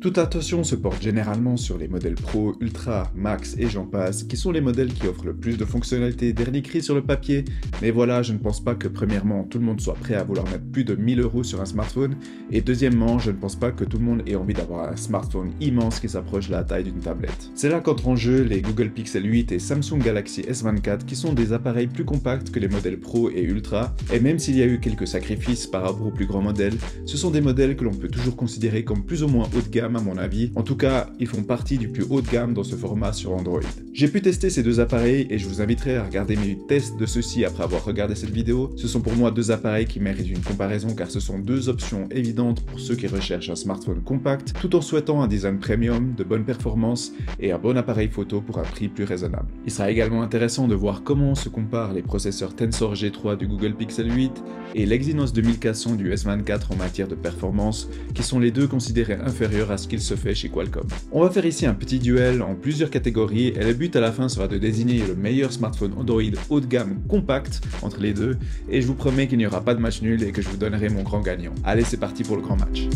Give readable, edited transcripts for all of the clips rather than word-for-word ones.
Toute attention se porte généralement sur les modèles Pro, Ultra, Max et j'en passe, qui sont les modèles qui offrent le plus de fonctionnalités dernier cri sur le papier, mais voilà, je ne pense pas que premièrement tout le monde soit prêt à vouloir mettre plus de 1000 € sur un smartphone, et deuxièmement, je ne pense pas que tout le monde ait envie d'avoir un smartphone immense qui s'approche de la taille d'une tablette. C'est là qu'entrent en jeu les Google Pixel 8 et Samsung Galaxy S24 qui sont des appareils plus compacts que les modèles Pro et Ultra, et même s'il y a eu quelques sacrifices par rapport aux plus grands modèles, ce sont des modèles que l'on peut toujours considérer comme plus ou moins haut de gamme à mon avis. En tout cas, ils font partie du plus haut de gamme dans ce format sur Android. J'ai pu tester ces deux appareils et je vous inviterai à regarder mes tests de ceux-ci après avoir regardé cette vidéo. Ce sont pour moi deux appareils qui méritent une comparaison car ce sont deux options évidentes pour ceux qui recherchent un smartphone compact tout en souhaitant un design premium, de bonne performance et un bon appareil photo pour un prix plus raisonnable. Il sera également intéressant de voir comment se comparent les processeurs Tensor G3 du Google Pixel 8 et l'Exynos 2400 du S24 en matière de performance, qui sont les deux considérés inférieurs à ce qu'ils se fait chez Qualcomm. On va faire ici un petit duel en plusieurs catégories et le but à la fin sera de désigner le meilleur smartphone Android haut de gamme compact entre les deux, et je vous promets qu'il n'y aura pas de match nul et que je vous donnerai mon grand gagnant. Allez, c'est parti pour le grand match.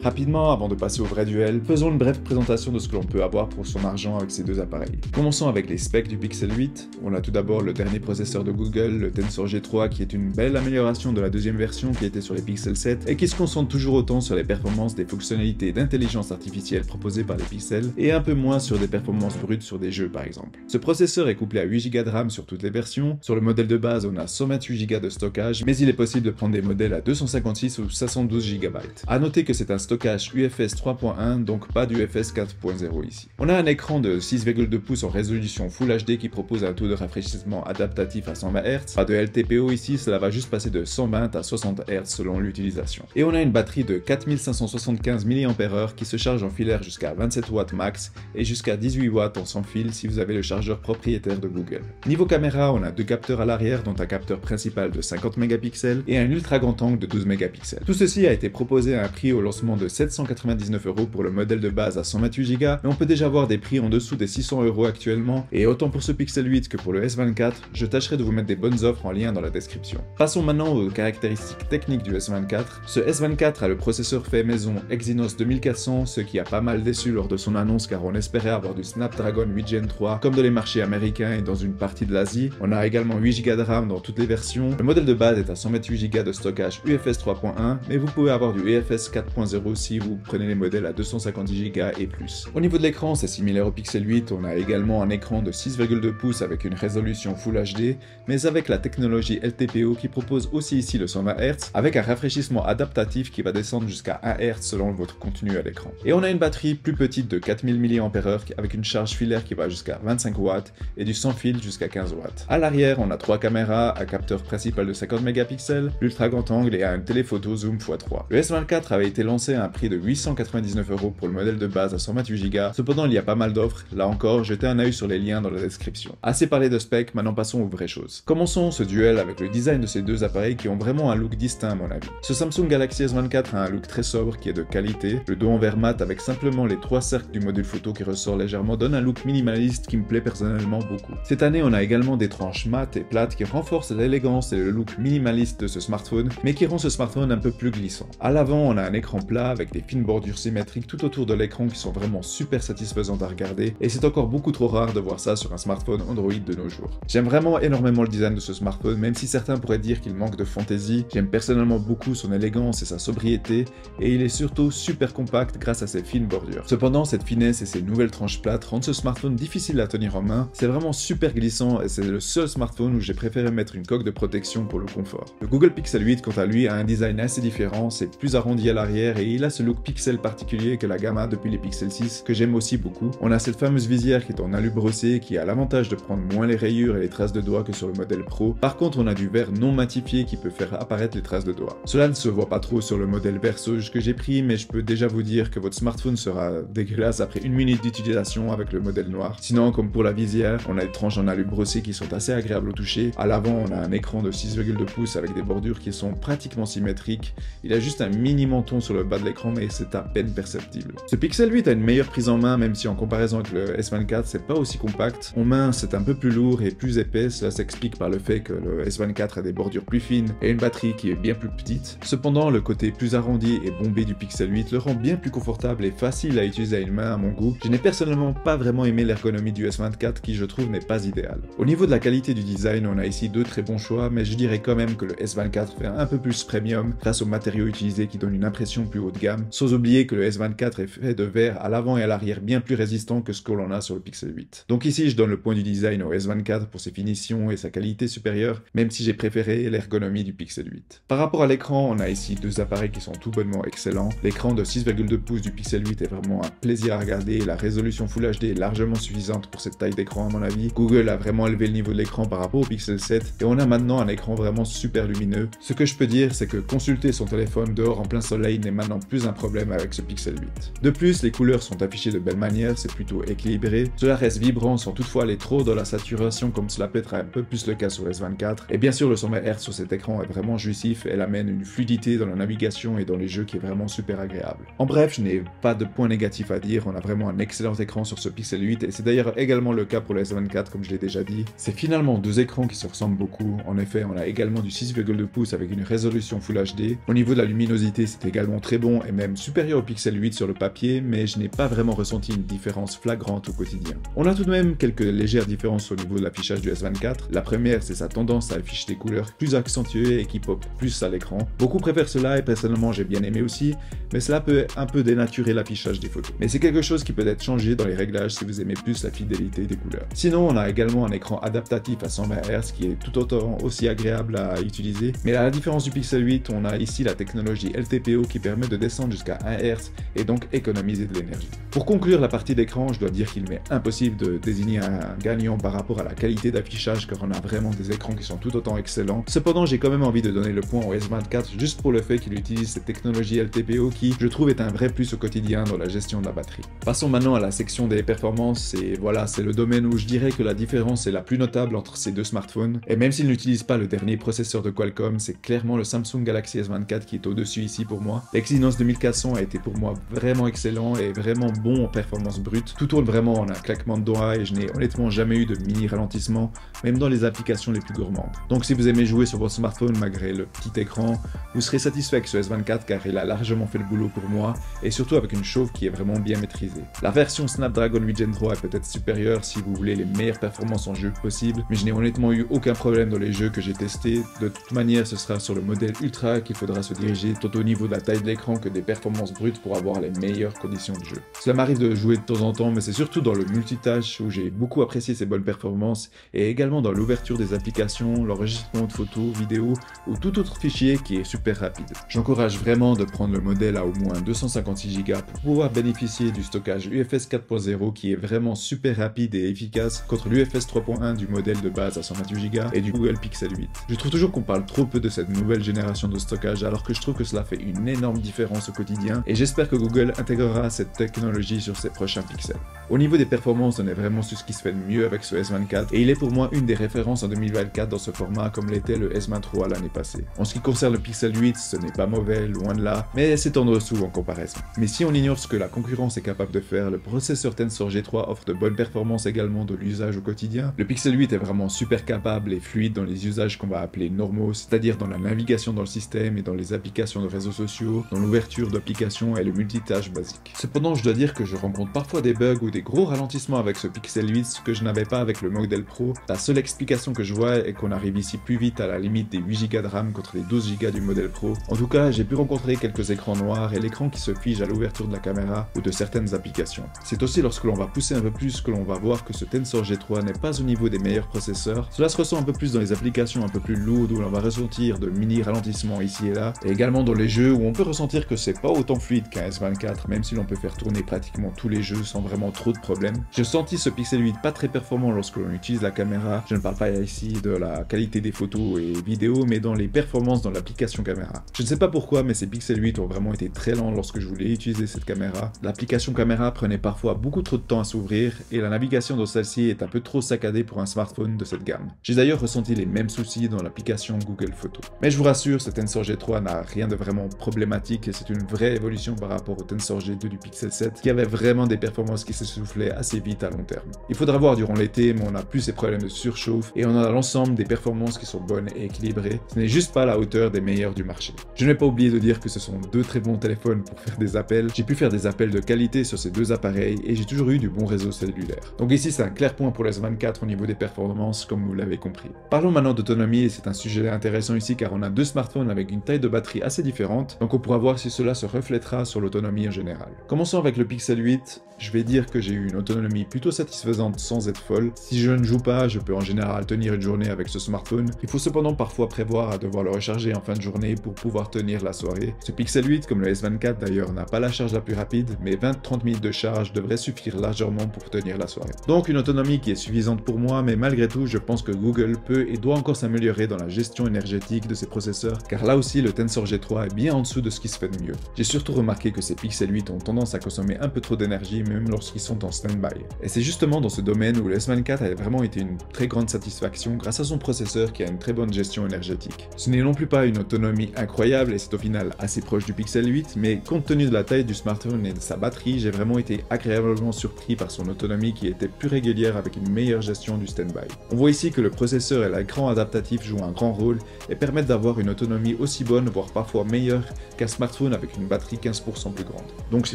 Rapidement, avant de passer au vrai duel, faisons une brève présentation de ce que l'on peut avoir pour son argent avec ces deux appareils. Commençons avec les specs du Pixel 8. On a tout d'abord le dernier processeur de Google, le Tensor G3, qui est une belle amélioration de la deuxième version qui était sur les Pixel 7 et qui se concentre toujours autant sur les performances des fonctionnalités d'intelligence artificielle proposées par les Pixels et un peu moins sur des performances brutes sur des jeux par exemple. Ce processeur est couplé à 8 Go de RAM sur toutes les versions. Sur le modèle de base, on a 128 Go de stockage, mais il est possible de prendre des modèles à 256 ou 512 Go. A noter que c'est un stockage UFS 3.1, donc pas d'UFS 4.0 ici. On a un écran de 6,2 pouces en résolution Full HD qui propose un taux de rafraîchissement adaptatif à 120 Hz. Pas de LTPO ici, cela va juste passer de 120 à 60 Hz selon l'utilisation. Et on a une batterie de 4575 mAh qui se charge en filaire jusqu'à 27 watts max et jusqu'à 18 watts en sans fil si vous avez le chargeur propriétaire de Google. Niveau caméra, on a deux capteurs à l'arrière dont un capteur principal de 50 mégapixels et un ultra grand angle de 12 mégapixels. Tout ceci a été proposé à un prix au lancement de 799 € pour le modèle de base à 128 Go, mais on peut déjà voir des prix en dessous des 600 € actuellement, et autant pour ce Pixel 8 que pour le S24, je tâcherai de vous mettre des bonnes offres en lien dans la description. Passons maintenant aux caractéristiques techniques du S24. Ce S24 a le processeur fait maison Exynos 2400, ce qui a pas mal déçu lors de son annonce car on espérait avoir du Snapdragon 8 Gen 3 comme dans les marchés américains et dans une partie de l'Asie. On a également 8 Go de RAM dans toutes les versions. Le modèle de base est à 128 Go de stockage UFS 3.1, mais vous pouvez avoir du UFS 4.0 si vous prenez les modèles à 256 Go et plus. Au niveau de l'écran, c'est similaire au Pixel 8, on a également un écran de 6,2 pouces avec une résolution Full HD, mais avec la technologie LTPO qui propose aussi ici le 120 Hz, avec un rafraîchissement adaptatif qui va descendre jusqu'à 1 Hz selon votre contenu à l'écran. Et on a une batterie plus petite de 4000 mAh avec une charge filaire qui va jusqu'à 25 watts et du sans fil jusqu'à 15 watts. À l'arrière, on a trois caméras, un capteur principal de 50 mégapixels, l'ultra grand angle et un téléphoto zoom x3. Le S24 avait été lancé à un prix de 899 € pour le modèle de base à 128 Go. Cependant, il y a pas mal d'offres. Là encore, jetez un œil sur les liens dans la description. Assez parlé de specs, maintenant passons aux vraies choses. Commençons ce duel avec le design de ces deux appareils qui ont vraiment un look distinct à mon avis. Ce Samsung Galaxy S24 a un look très sobre qui est de qualité. Le dos en verre mat avec simplement les trois cercles du module photo qui ressort légèrement donne un look minimaliste qui me plaît personnellement beaucoup. Cette année, on a également des tranches mates et plates qui renforcent l'élégance et le look minimaliste de ce smartphone, mais qui rend ce smartphone un peu plus glissant. À l'avant, on a un écran plat avec des fines bordures symétriques tout autour de l'écran qui sont vraiment super satisfaisantes à regarder, et c'est encore beaucoup trop rare de voir ça sur un smartphone Android de nos jours. J'aime vraiment énormément le design de ce smartphone, même si certains pourraient dire qu'il manque de fantaisie. J'aime personnellement beaucoup son élégance et sa sobriété, et il est surtout super compact grâce à ses fines bordures. Cependant, cette finesse et ses nouvelles tranches plates rendent ce smartphone difficile à tenir en main. C'est vraiment super glissant et c'est le seul smartphone où j'ai préféré mettre une coque de protection pour le confort. Le Google Pixel 8 quant à lui a un design assez différent, c'est plus arrondi à l'arrière et il a ce look pixel particulier que la gamme a depuis les Pixel 6 que j'aime aussi beaucoup. On a cette fameuse visière qui est en alu brossé qui a l'avantage de prendre moins les rayures et les traces de doigts que sur le modèle Pro. Par contre, on a du verre non matifié qui peut faire apparaître les traces de doigts. Cela ne se voit pas trop sur le modèle vert sauge que j'ai pris, mais je peux déjà vous dire que votre smartphone sera dégueulasse après une minute d'utilisation avec le modèle noir. Sinon, comme pour la visière, on a des tranches en alu brossé qui sont assez agréables au toucher. À l'avant, on a un écran de 6,2 pouces avec des bordures qui sont pratiquement symétriques. Il a juste un mini menton sur le bas de l'écran, mais c'est à peine perceptible. Ce Pixel 8 a une meilleure prise en main, même si en comparaison avec le S24, c'est pas aussi compact. En main, c'est un peu plus lourd et plus épais, cela s'explique par le fait que le S24 a des bordures plus fines et une batterie qui est bien plus petite. Cependant, le côté plus arrondi et bombé du Pixel 8 le rend bien plus confortable et facile à utiliser à une main à mon goût. Je n'ai personnellement pas vraiment aimé l'ergonomie du S24 qui je trouve n'est pas idéal. Au niveau de la qualité du design, on a ici deux très bons choix, mais je dirais quand même que le S24 fait un peu plus premium grâce aux matériaux utilisés qui donnent une impression plus haut de gamme, sans oublier que le S24 est fait de verre à l'avant et à l'arrière bien plus résistant que ce que l'on a sur le Pixel 8. Donc ici je donne le point du design au S24 pour ses finitions et sa qualité supérieure, même si j'ai préféré l'ergonomie du Pixel 8. Par rapport à l'écran, on a ici deux appareils qui sont tout bonnement excellents. L'écran de 6,2 pouces du Pixel 8 est vraiment un plaisir à regarder et la résolution Full HD est largement suffisante pour cette taille d'écran à mon avis. Google a vraiment élevé le niveau de l'écran par rapport au Pixel 7 et on a maintenant un écran vraiment super lumineux. Ce que je peux dire, c'est que consulter son téléphone dehors en plein soleil n'est maintenant plus un problème avec ce Pixel 8. De plus, les couleurs sont affichées de belle manière, c'est plutôt équilibré. Cela reste vibrant sans toutefois aller trop dans la saturation comme cela peut être un peu plus le cas sur S24. Et bien sûr, le 120 Hz sur cet écran est vraiment jouissif et elle amène une fluidité dans la navigation et dans les jeux qui est vraiment super agréable. En bref, je n'ai pas de points négatifs à dire, on a vraiment un excellent écran sur ce Pixel 8 et c'est d'ailleurs également le cas pour le S24 comme je l'ai déjà dit. C'est finalement deux écrans qui se ressemblent beaucoup. En effet, on a également du 6,2 pouces avec une résolution Full HD. Au niveau de la luminosité, c'est également très bon et même supérieur au Pixel 8 sur le papier, mais je n'ai pas vraiment ressenti une différence flagrante au quotidien. On a tout de même quelques légères différences au niveau de l'affichage du S24. La première, c'est sa tendance à afficher des couleurs plus accentuées et qui pop plus à l'écran. Beaucoup préfèrent cela et personnellement j'ai bien aimé aussi, mais cela peut un peu dénaturer l'affichage des photos. Mais c'est quelque chose qui peut être changé dans les réglages si vous aimez plus la fidélité des couleurs. Sinon, on a également un écran adaptatif à 120 Hz qui est tout autant aussi agréable à utiliser, mais à la différence du Pixel 8, on a ici la technologie LTPO qui permet de descendre jusqu'à 1 Hz et donc économiser de l'énergie. Pour conclure la partie d'écran, je dois dire qu'il m'est impossible de désigner un gagnant par rapport à la qualité d'affichage car on a vraiment des écrans qui sont tout autant excellents. Cependant, j'ai quand même envie de donner le point au S24 juste pour le fait qu'il utilise cette technologie LTPO qui, je trouve, est un vrai plus au quotidien dans la gestion de la batterie. Passons maintenant à la section des performances et voilà, c'est le domaine où je dirais que la différence est la plus notable entre ces deux smartphones. Et même s'ils n'utilisent pas le dernier processeur de Qualcomm, c'est clairement le Samsung Galaxy S24 qui est au-dessus ici pour moi. L'Exynos 2400 a été pour moi vraiment excellent et vraiment bon en performance brute. Tout tourne vraiment en un claquement de doigts et je n'ai honnêtement jamais eu de mini ralentissement, même dans les applications les plus gourmandes. Donc si vous aimez jouer sur votre smartphone malgré le petit écran, vous serez satisfait avec ce S24 car il a largement fait le boulot pour moi et surtout avec une chauffe qui est vraiment bien maîtrisée. La version Snapdragon 8 Gen 3 est peut-être supérieure si vous voulez les meilleures performances en jeu possible, mais je n'ai honnêtement eu aucun problème dans les jeux que j'ai testés. De toute manière, ce sera sur le modèle Ultra qu'il faudra se diriger tant au niveau de la taille de l'écran que des performances brutes pour avoir les meilleures conditions de jeu. Cela m'arrive de jouer de temps en temps, mais c'est surtout dans le multitâche où j'ai beaucoup apprécié ces bonnes performances et également dans l'ouverture des applications, l'enregistrement de photos, vidéos ou tout autre fichier qui est super rapide. J'encourage vraiment de prendre le modèle à au moins 256 Go pour pouvoir bénéficier du stockage UFS 4.0 qui est vraiment super rapide et efficace contre l'UFS 3.1 du modèle de base à 128 Go et du Google Pixel 8. Je trouve toujours qu'on parle trop peu de cette nouvelle génération de stockage alors que je trouve que cela fait une énorme différence au quotidien et j'espère que Google intégrera cette technologie sur ses prochains pixels. Au niveau des performances, on est vraiment sur ce qui se fait de mieux avec ce S24 et il est pour moi une des références en 2024 dans ce format comme l'était le S23 l'année passée. En ce qui concerne le Pixel 8, ce n'est pas mauvais, loin de là, mais c'est en dessous en comparaison. Mais si on ignore ce que la concurrence est capable de faire, le processeur Tensor G3 offre de bonnes performances également de l'usage au quotidien. Le Pixel 8 est vraiment super capable et fluide dans les usages qu'on va appeler normaux, c'est-à-dire dans la navigation dans le système et dans les applications de réseaux sociaux, dans l'ouverture d'applications et le multitâche basique. Cependant, je dois dire que je rencontre parfois des bugs ou des gros ralentissements avec ce Pixel 8, ce que je n'avais pas avec le modèle Pro. La seule explication que je vois est qu'on arrive ici plus vite à la limite des 8 Go de RAM contre les 12 Go du modèle Pro. En tout cas, j'ai pu rencontrer quelques écrans noirs et l'écran qui se fige à l'ouverture de la caméra ou de certaines applications. C'est aussi lorsque l'on va pousser un peu plus que l'on va voir que ce Tensor G3 n'est pas au niveau des meilleurs processeurs. Cela se ressent un peu plus dans les applications un peu plus lourdes où l'on va ressentir de mini ralentissements ici et là, et également dans les jeux où on peut ressentir que c'est pas autant fluide qu'un S24, même si l'on peut faire tourner pratiquement tous les jeux sans vraiment trop de problèmes. J'ai senti ce Pixel 8 pas très performant lorsque l'on utilise la caméra. Je ne parle pas ici de la qualité des photos et vidéos, mais dans les performances dans l'application caméra. Je ne sais pas pourquoi, mais ces Pixel 8 ont vraiment été très lents lorsque je voulais utiliser cette caméra. L'application caméra prenait parfois beaucoup trop de temps à s'ouvrir et la navigation dans celle-ci est un peu trop saccadée pour un smartphone de cette gamme. J'ai d'ailleurs ressenti les mêmes soucis dans l'application Google Photos. Mais je vous rassure, ce Tensor G3 n'a rien de vraiment problématique et c'est une vraie évolution par rapport au Tensor G2 du Pixel 7 qui avait vraiment des performances qui s'essoufflaient assez vite à long terme. Il faudra voir durant l'été, mais on n'a plus ces problèmes de surchauffe et on a l'ensemble des performances qui sont bonnes et équilibrées. Ce n'est juste pas à la hauteur des meilleurs du marché. Je ne vais pas oublier de dire que ce sont deux très bons téléphones pour faire des appels. J'ai pu faire des appels de qualité sur ces deux appareils et j'ai toujours eu du bon réseau cellulaire. Donc ici c'est un clair point pour le S24 au niveau des performances comme vous l'avez compris. Parlons maintenant d'autonomie et c'est un sujet intéressant ici car on a deux smartphones avec une taille de batterie assez différente, donc on pourra voir si cela se reflètera sur l'autonomie en général. Commençons avec le Pixel 8, je vais dire que j'ai eu une autonomie plutôt satisfaisante sans être folle. Si je ne joue pas, je peux en général tenir une journée avec ce smartphone. Il faut cependant parfois prévoir à devoir le recharger en fin de journée pour pouvoir tenir la soirée. Ce Pixel 8, comme le S24 d'ailleurs, n'a pas la charge la plus rapide, mais 20-30 minutes de charge devrait suffire largement pour tenir la soirée. Donc une autonomie qui est suffisante pour moi, mais malgré tout, je pense que Google peut et doit encore s'améliorer dans la gestion énergétique de ses processeurs, car là aussi le Tensor G3 est bien en dessous de ce qui se fait de mieux. J'ai surtout remarqué que ces Pixel 8 ont tendance à consommer un peu trop d'énergie, même lorsqu'ils sont en stand-by. Et c'est justement dans ce domaine où le S24 a vraiment été une très grande satisfaction grâce à son processeur qui a une très bonne gestion énergétique. Ce n'est non plus pas une autonomie incroyable et c'est au final assez proche du Pixel 8, mais compte tenu de la taille du smartphone et de sa batterie, j'ai vraiment été agréablement surpris par son autonomie qui était plus régulière avec une meilleure gestion du stand-by. On voit ici que le processeur et l'écran adaptatif jouent un grand rôle et permettent d'avoir une autonomie aussi bonne, voire parfois meilleure qu'un smartphone avec une batterie 15% plus grande. Donc si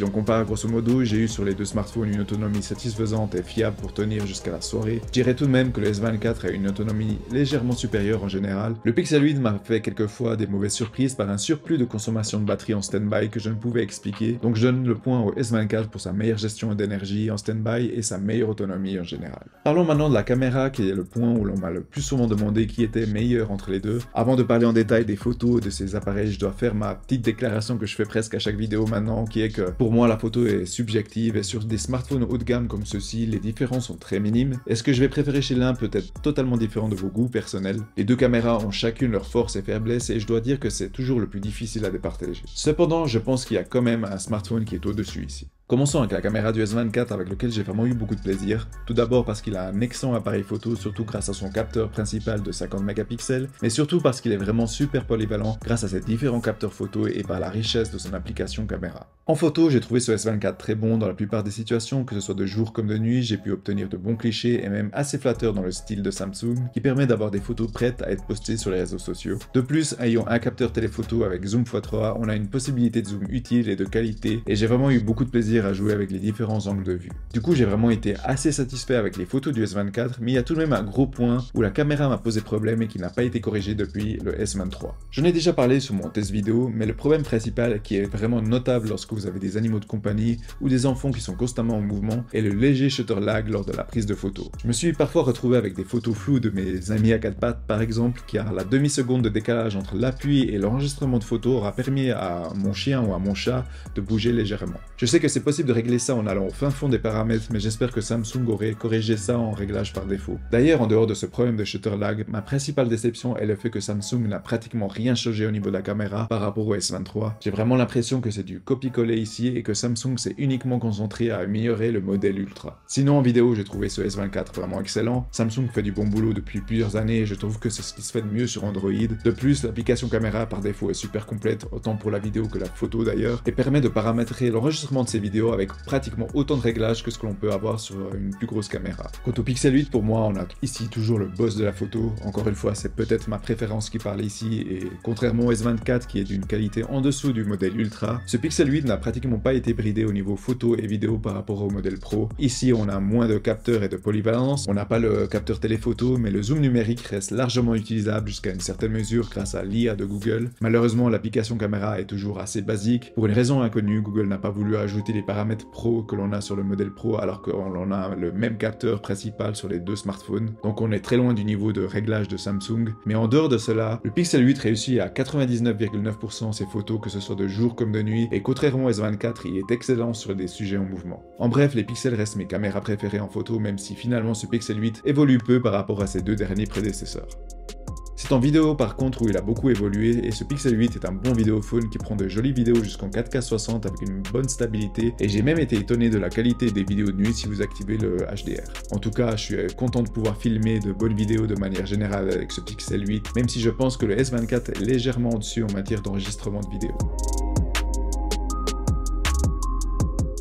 l'on compare grosso modo, j'ai eu sur les deux smartphones une autonomie satisfaisante et fiable pour tenir jusqu'à la soirée. Je dirais tout de même que le S24 a une autonomie légèrement supérieure en général. Le Pixel 8 m'a fait quelquefois des mauvaises surprises par un surplus de consommation de batterie en stand-by que je ne pouvais expliquer, donc je donne le point au S24 pour sa meilleure gestion d'énergie en stand-by et sa meilleure autonomie en général. Parlons maintenant de la caméra qui est le point où l'on m'a le plus souvent demandé qui était meilleur entre les deux. Avant de parler en détail des photos de ces appareils, je dois faire ma petite déclaration que je fais presque à chaque vidéo maintenant, qui est que pour moi la photo est subjective et sur des smartphones haut de gamme comme ceux-ci, les différences sont très minimes. Est-ce que je vais préférer chez l'un peut être totalement différent de vos goûts personnels? Les deux caméras ont chacune leurs forces et faiblesses et je dois dire que c'est toujours le plus difficile à départager. Cependant, je pense qu'il y a quand même un smartphone qui est au-dessus ici. Commençons avec la caméra du S24 avec lequel j'ai vraiment eu beaucoup de plaisir. Tout d'abord parce qu'il a un excellent appareil photo, surtout grâce à son capteur principal de 50 mégapixels, mais surtout parce qu'il est vraiment super polyvalent grâce à ses différents capteurs photo et par la richesse de son application caméra. En photo, j'ai trouvé ce S24 très bon dans la plupart des situations, que ce soit de jour comme de nuit, j'ai pu obtenir de bons clichés et même assez flatteurs dans le style de Samsung, qui permet d'avoir des photos prêtes à être postées sur les réseaux sociaux. De plus, ayant un capteur téléphoto avec zoom x3, on a une possibilité de zoom utile et de qualité, et j'ai vraiment eu beaucoup de plaisir à jouer avec les différents angles de vue. Du coup, j'ai vraiment été assez satisfait avec les photos du S24, mais il y a tout de même un gros point où la caméra m'a posé problème et qui n'a pas été corrigé depuis le S23. J'en ai déjà parlé sur mon test vidéo, mais le problème principal qui est vraiment notable lorsque vous avez des animaux de compagnie ou des enfants qui sont constamment en mouvement est le léger shutter lag lors de la prise de photos. Je me suis parfois retrouvé avec des photos floues de mes amis à quatre pattes par exemple, car la demi-seconde de décalage entre l'appui et l'enregistrement de photos aura permis à mon chien ou à mon chat de bouger légèrement. Je sais que c'est possible de régler ça en allant au fin fond des paramètres, mais j'espère que Samsung aurait corrigé ça en réglage par défaut. D'ailleurs, en dehors de ce problème de shutter lag, ma principale déception est le fait que Samsung n'a pratiquement rien changé au niveau de la caméra par rapport au S23. J'ai vraiment l'impression que c'est du copier-coller ici et que Samsung s'est uniquement concentré à améliorer le modèle Ultra. Sinon, en vidéo, j'ai trouvé ce S24 vraiment excellent. Samsung fait du bon boulot depuis plusieurs années et je trouve que c'est ce qui se fait de mieux sur Android. De plus, l'application caméra par défaut est super complète, autant pour la vidéo que la photo d'ailleurs, et permet de paramétrer l'enregistrement de ces vidéos avec pratiquement autant de réglages que ce que l'on peut avoir sur une plus grosse caméra. Quant au Pixel 8, pour moi, on a ici toujours le boss de la photo. Encore une fois, c'est peut-être ma préférence qui parle ici, et contrairement au S24 qui est d'une qualité en dessous du modèle Ultra, ce Pixel 8 n'a pratiquement pas été bridé au niveau photo et vidéo par rapport au modèle Pro. Ici, on a moins de capteurs et de polyvalence, on n'a pas le capteur téléphoto, mais le zoom numérique reste largement utilisable jusqu'à une certaine mesure grâce à l'IA de Google. Malheureusement, l'application caméra est toujours assez basique. Pour une raison inconnue, Google n'a pas voulu ajouter les paramètres Pro que l'on a sur le modèle Pro alors qu'on a le même capteur principal sur les deux smartphones. Donc on est très loin du niveau de réglage de Samsung. Mais en dehors de cela, le Pixel 8 réussit à 99,9% ses photos, que ce soit de jour comme de nuit, et contrairement au S24, il est excellent sur des sujets en mouvement. En bref, les Pixels restent mes caméras préférées en photo, même si finalement ce Pixel 8 évolue peu par rapport à ses deux derniers prédécesseurs. C'est en vidéo par contre où il a beaucoup évolué et ce Pixel 8 est un bon vidéophone qui prend de jolies vidéos jusqu'en 4K 60 avec une bonne stabilité et j'ai même été étonné de la qualité des vidéos de nuit si vous activez le HDR. En tout cas, je suis content de pouvoir filmer de bonnes vidéos de manière générale avec ce Pixel 8, même si je pense que le S24 est légèrement au-dessus en matière d'enregistrement de vidéos.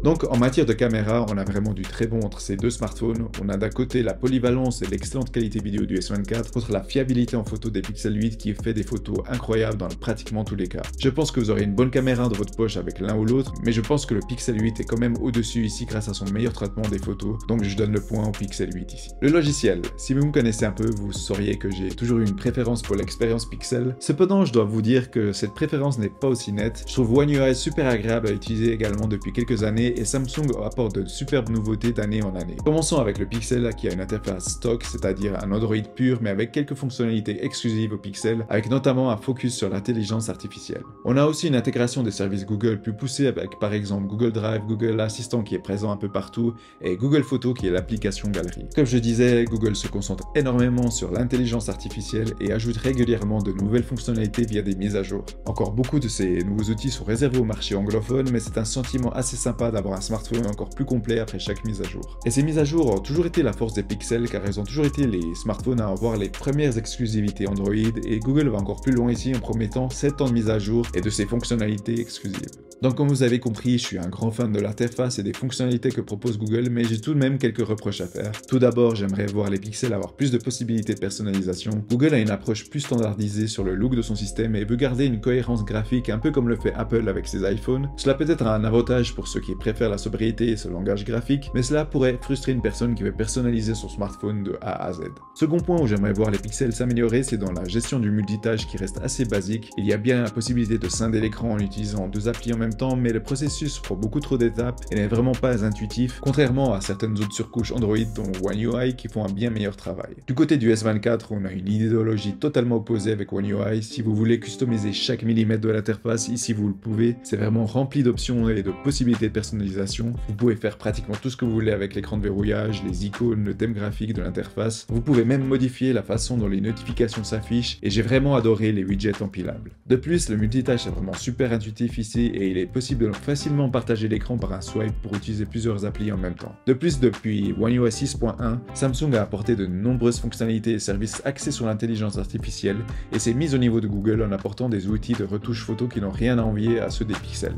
Donc en matière de caméra, on a vraiment du très bon entre ces deux smartphones. On a d'un côté la polyvalence et l'excellente qualité vidéo du S24 contre la fiabilité en photo des Pixel 8 qui fait des photos incroyables dans pratiquement tous les cas. Je pense que vous aurez une bonne caméra dans votre poche avec l'un ou l'autre, mais je pense que le Pixel 8 est quand même au-dessus ici grâce à son meilleur traitement des photos, donc je donne le point au Pixel 8 ici. Le logiciel, si vous me connaissez un peu, vous sauriez que j'ai toujours eu une préférence pour l'expérience Pixel. Cependant, je dois vous dire que cette préférence n'est pas aussi nette. Je trouve One UI super agréable à utiliser également depuis quelques années et Samsung apporte de superbes nouveautés d'année en année. Commençons avec le Pixel qui a une interface stock, c'est-à-dire un Android pur mais avec quelques fonctionnalités exclusives au Pixel, avec notamment un focus sur l'intelligence artificielle. On a aussi une intégration des services Google plus poussée avec par exemple Google Drive, Google Assistant qui est présent un peu partout et Google Photos qui est l'application galerie. Comme je disais, Google se concentre énormément sur l'intelligence artificielle et ajoute régulièrement de nouvelles fonctionnalités via des mises à jour. Encore beaucoup de ces nouveaux outils sont réservés au marché anglophone, mais c'est un sentiment assez sympa d'avoir un smartphone encore plus complet après chaque mise à jour. Et ces mises à jour ont toujours été la force des Pixels car elles ont toujours été les smartphones à avoir les premières exclusivités Android et Google va encore plus loin ici en promettant 7 ans de mise à jour et de ses fonctionnalités exclusives. Donc comme vous avez compris, je suis un grand fan de l'interface et des fonctionnalités que propose Google, mais j'ai tout de même quelques reproches à faire. Tout d'abord, j'aimerais voir les Pixels avoir plus de possibilités de personnalisation. Google a une approche plus standardisée sur le look de son système et veut garder une cohérence graphique un peu comme le fait Apple avec ses iPhones. Cela peut être un avantage pour ceux qui préfèrent la sobriété et ce langage graphique, mais cela pourrait frustrer une personne qui veut personnaliser son smartphone de A à Z. Second point où j'aimerais voir les Pixels s'améliorer, c'est dans la gestion du multitâche qui reste assez basique. Il y a bien la possibilité de scinder l'écran en utilisant deux applis en même temps, mais le processus prend beaucoup trop d'étapes et n'est vraiment pas intuitif, contrairement à certaines autres surcouches Android dont One UI qui font un bien meilleur travail. Du côté du S24, on a une idéologie totalement opposée avec One UI. Si vous voulez customiser chaque millimètre de l'interface, ici vous le pouvez. C'est vraiment rempli d'options et de possibilités de personnalisation. Vous pouvez faire pratiquement tout ce que vous voulez avec l'écran de verrouillage, les icônes, le thème graphique de l'interface. Vous pouvez même modifier la façon dont les notifications s'affichent et j'ai vraiment adoré les widgets empilables. De plus, le multitâche est vraiment super intuitif ici et il est possible de facilement partager l'écran par un swipe pour utiliser plusieurs applis en même temps. De plus, depuis One UI 6.1, Samsung a apporté de nombreuses fonctionnalités et services axés sur l'intelligence artificielle et s'est mise au niveau de Google en apportant des outils de retouche photo qui n'ont rien à envier à ceux des Pixels.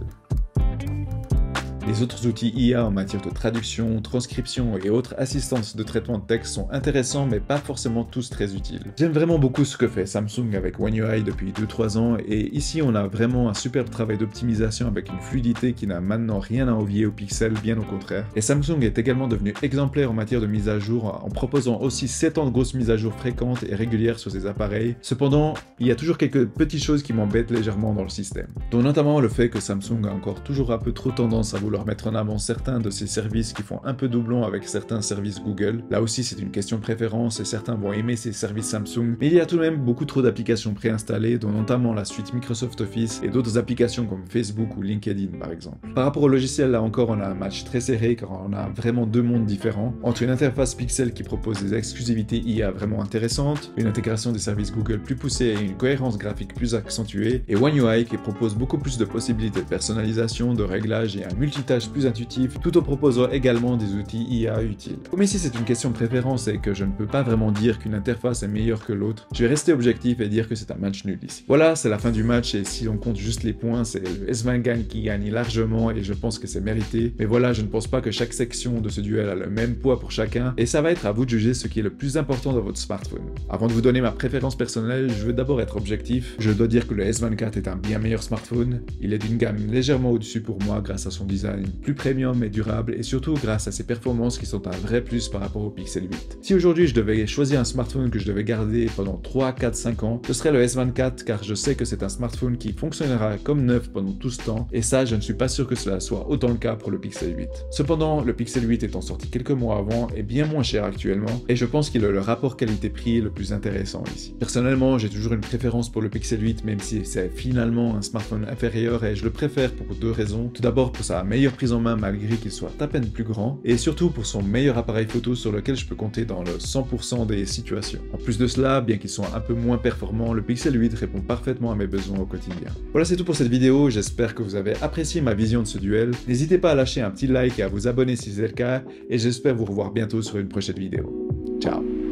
Les autres outils IA en matière de traduction, transcription et autres assistances de traitement de texte sont intéressants mais pas forcément tous très utiles. J'aime vraiment beaucoup ce que fait Samsung avec One UI depuis 2-3 ans et ici on a vraiment un superbe travail d'optimisation avec une fluidité qui n'a maintenant rien à envier aux Pixels, bien au contraire. Et Samsung est également devenu exemplaire en matière de mise à jour en proposant aussi 7 ans de grosses mises à jour fréquentes et régulières sur ses appareils. Cependant, il y a toujours quelques petites choses qui m'embêtent légèrement dans le système, dont notamment le fait que Samsung a encore toujours un peu trop tendance à vouloir mettre en avant certains de ces services qui font un peu doublon avec certains services Google. Là aussi c'est une question de préférence et certains vont aimer ces services Samsung, mais il y a tout de même beaucoup trop d'applications préinstallées, dont notamment la suite Microsoft Office et d'autres applications comme Facebook ou LinkedIn par exemple. Par rapport au logiciel, là encore on a un match très serré car on a vraiment deux mondes différents, entre une interface Pixel qui propose des exclusivités IA vraiment intéressantes, une intégration des services Google plus poussée et une cohérence graphique plus accentuée, et One UI qui propose beaucoup plus de possibilités de personnalisation, de réglage et un multitâche plus intuitif, tout en proposant également des outils IA utiles. Comme ici c'est une question de préférence et que je ne peux pas vraiment dire qu'une interface est meilleure que l'autre, je vais rester objectif et dire que c'est un match nul ici. Voilà, c'est la fin du match et si on compte juste les points, c'est le S24 qui gagne largement et je pense que c'est mérité. Mais voilà, je ne pense pas que chaque section de ce duel a le même poids pour chacun et ça va être à vous de juger ce qui est le plus important dans votre smartphone. Avant de vous donner ma préférence personnelle, je veux d'abord être objectif. Je dois dire que le S24 est un bien meilleur smartphone. Il est d'une gamme légèrement au-dessus pour moi grâce à son design plus premium et durable et surtout grâce à ses performances qui sont un vrai plus par rapport au Pixel 8. Si aujourd'hui je devais choisir un smartphone que je devais garder pendant 3, 4, 5 ans, ce serait le S24 car je sais que c'est un smartphone qui fonctionnera comme neuf pendant tout ce temps et ça je ne suis pas sûr que cela soit autant le cas pour le Pixel 8. Cependant, le Pixel 8 étant sorti quelques mois avant est bien moins cher actuellement et je pense qu'il a le rapport qualité-prix le plus intéressant ici. Personnellement, j'ai toujours une préférence pour le Pixel 8 même si c'est finalement un smartphone inférieur et je le préfère pour deux raisons. Tout d'abord pour sa meilleure prise en main malgré qu'il soit à peine plus grand, et surtout pour son meilleur appareil photo sur lequel je peux compter dans le 100% des situations. En plus de cela, bien qu'il soit un peu moins performant, le Pixel 8 répond parfaitement à mes besoins au quotidien. Voilà, c'est tout pour cette vidéo, j'espère que vous avez apprécié ma vision de ce duel. N'hésitez pas à lâcher un petit like et à vous abonner si c'est le cas, et j'espère vous revoir bientôt sur une prochaine vidéo. Ciao!